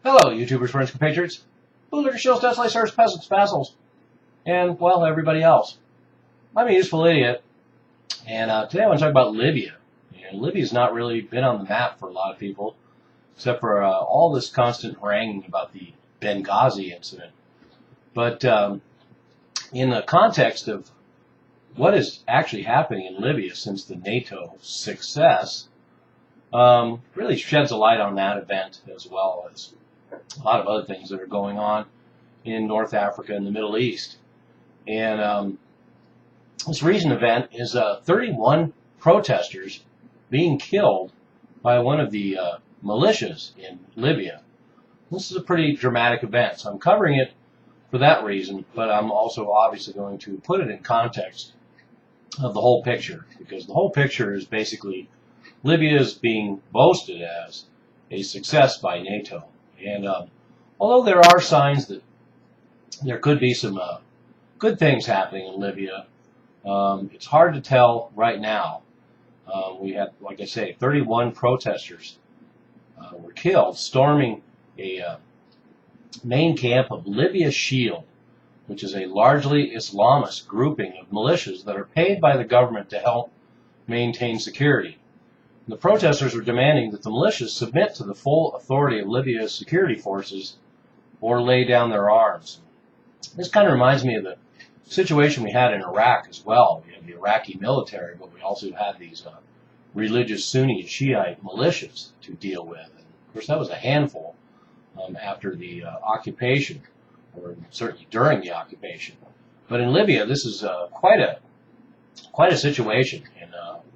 Hello, YouTubers, friends, compatriots, bootlickers, shills, deathslicers, peasants, vassals, and, well, everybody else. I'm a useful idiot, and today I want to talk about Libya. And Libya's not really been on the map for a lot of people, except for all this constant haranguing about the Bhengazi incident. But in the context of what is actually happening in Libya since the NATO success, really sheds a light on that event, as well as a lot of other things that are going on in North Africa and the Middle East. And this recent event is 31 protesters being killed by one of the militias in Libya. This is a pretty dramatic event, so I'm covering it for that reason, but I'm also obviously going to put it in context of the whole picture, because the whole picture is basically Libya is being boasted as a success by NATO. And although there are signs that there could be some good things happening in Libya, it's hard to tell right now. We had, like I say, 31 protesters were killed storming a main camp of Libya Shield, which is a largely Islamist grouping of militias that are paid by the government to help maintain security. The protesters were demanding that the militias submit to the full authority of Libya's security forces or lay down their arms. This kind of reminds me of the situation we had in Iraq as well. We had the Iraqi military, but we also had these religious Sunni and Shiite militias to deal with. And of course, that was a handful after the occupation, or certainly during the occupation. But in Libya, this is quite a situation, and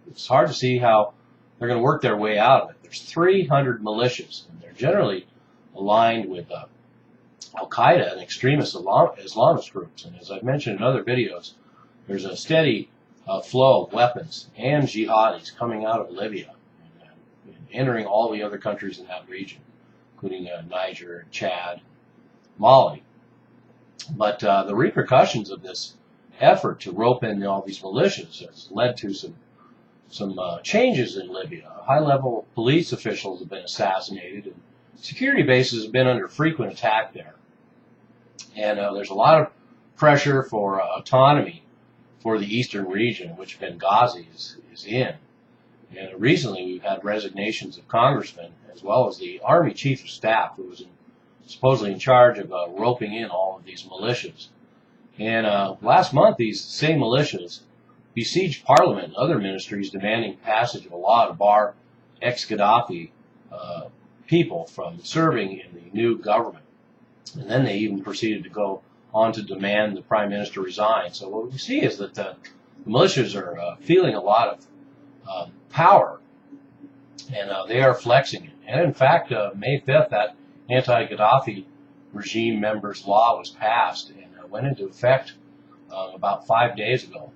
it's hard to see how they're going to work their way out of it. There's 300 militias, and they're generally aligned with Al-Qaeda and extremist Islamist groups. And as I've mentioned in other videos, there's a steady flow of weapons and jihadis coming out of Libya and entering all the other countries in that region, including Niger, Chad, Mali. But the repercussions of this effort to rope in all these militias has led to some changes in Libya. High-level police officials have been assassinated, and security bases have been under frequent attack there. And there's a lot of pressure for autonomy for the eastern region, which Bhengazi is in. And recently we've had resignations of congressmen, as well as the Army Chief of Staff, who was supposedly in charge of roping in all of these militias. And last month, these same militias besieged Parliament and other ministries, demanding passage of a law to bar ex-Gaddafi people from serving in the new government. And then they even proceeded to go on to demand the Prime Minister resign. So what we see is that the militias are feeling a lot of power, and they are flexing it. And in fact, May 5th, that anti-Gaddafi regime members' law was passed and went into effect about 5 days ago.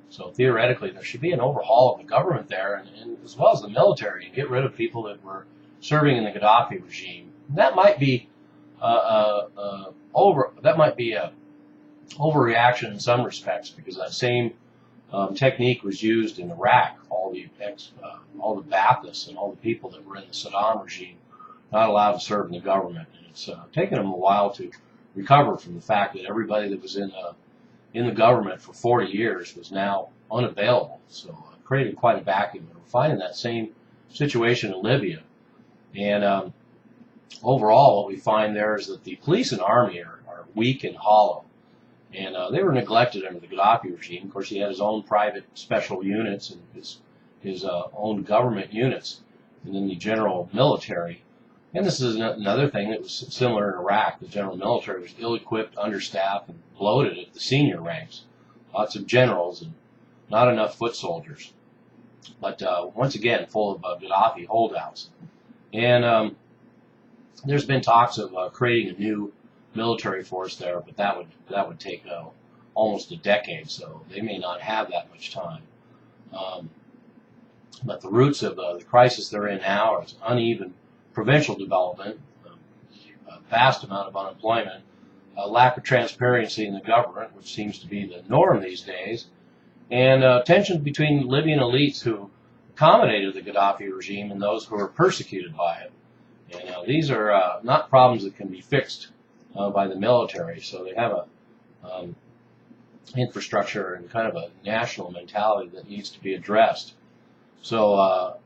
So theoretically, there should be an overhaul of the government there, and as well as the military, and get rid of people that were serving in the Gaddafi regime. And that might be a overreaction in some respects, because that same technique was used in Iraq. All the Baathists and all the people that were in the Saddam regime not allowed to serve in the government, and it's taken them a while to recover from the fact that everybody that was in the government for 40 years was now unavailable. So it created quite a vacuum. And we're finding that same situation in Libya. And overall, what we find there is that the police and army are weak and hollow. And they were neglected under the Gaddafi regime. Of course, he had his own private special units and his own government units, and then the general military. And this is another thing that was similar in Iraq. The general military was ill-equipped, understaffed, and bloated at the senior ranks. Lots of generals and not enough foot soldiers. But once again, full of Gaddafi holdouts. And there's been talks of creating a new military force there, but that would take almost a decade, so they may not have that much time. But the roots of the crisis they're in now is uneven provincial development, a vast amount of unemployment, a lack of transparency in the government, which seems to be the norm these days, and tensions between Libyan elites who accommodated the Gaddafi regime and those who were persecuted by it. And these are not problems that can be fixed by the military. So they have a infrastructure and kind of a national mentality that needs to be addressed. So,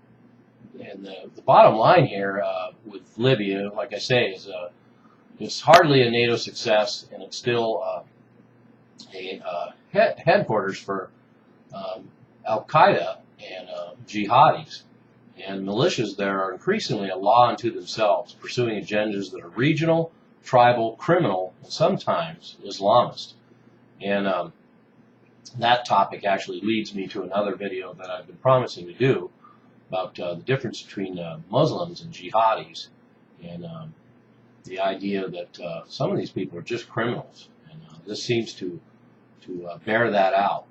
and the bottom line here with Libya, like I say, is it's hardly a NATO success, and it's still a headquarters for Al-Qaeda and jihadis. And militias there are increasingly a law unto themselves, pursuing agendas that are regional, tribal, criminal, and sometimes Islamist. And that topic actually leads me to another video that I've been promising to do about the difference between Muslims and jihadis, and the idea that some of these people are just criminals. And this seems to bear that out.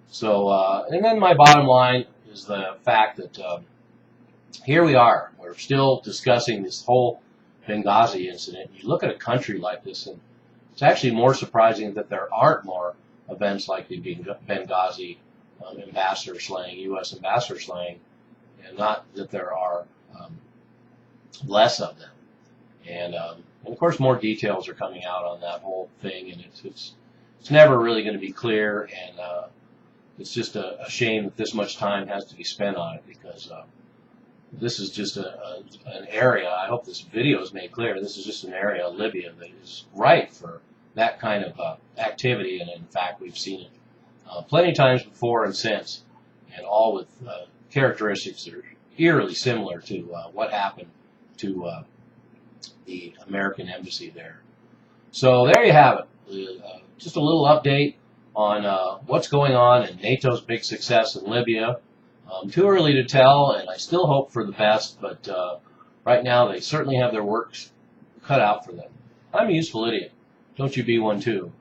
So, and then my bottom line is the fact that here we are. We're still discussing this whole Bhengazi incident. You look at a country like this, and it's actually more surprising that there aren't more events like the Bhengazi ambassador slaying, U.S. ambassador slaying, and not that there are less of them. And of course, more details are coming out on that whole thing, and it's never really going to be clear, and it's just a shame that this much time has to be spent on it, because this is just an area. I hope this video is made clear. This is just an area of Libya that is ripe for that kind of activity, and in fact, we've seen it plenty of times before and since, and all with characteristics that are eerily similar to what happened to the American embassy there. So there you have it. Just a little update on what's going on in NATO's big success in Libya. Too early to tell, and I still hope for the best, but right now they certainly have their works cut out for them. I'm a useful idiot. Don't you be one too.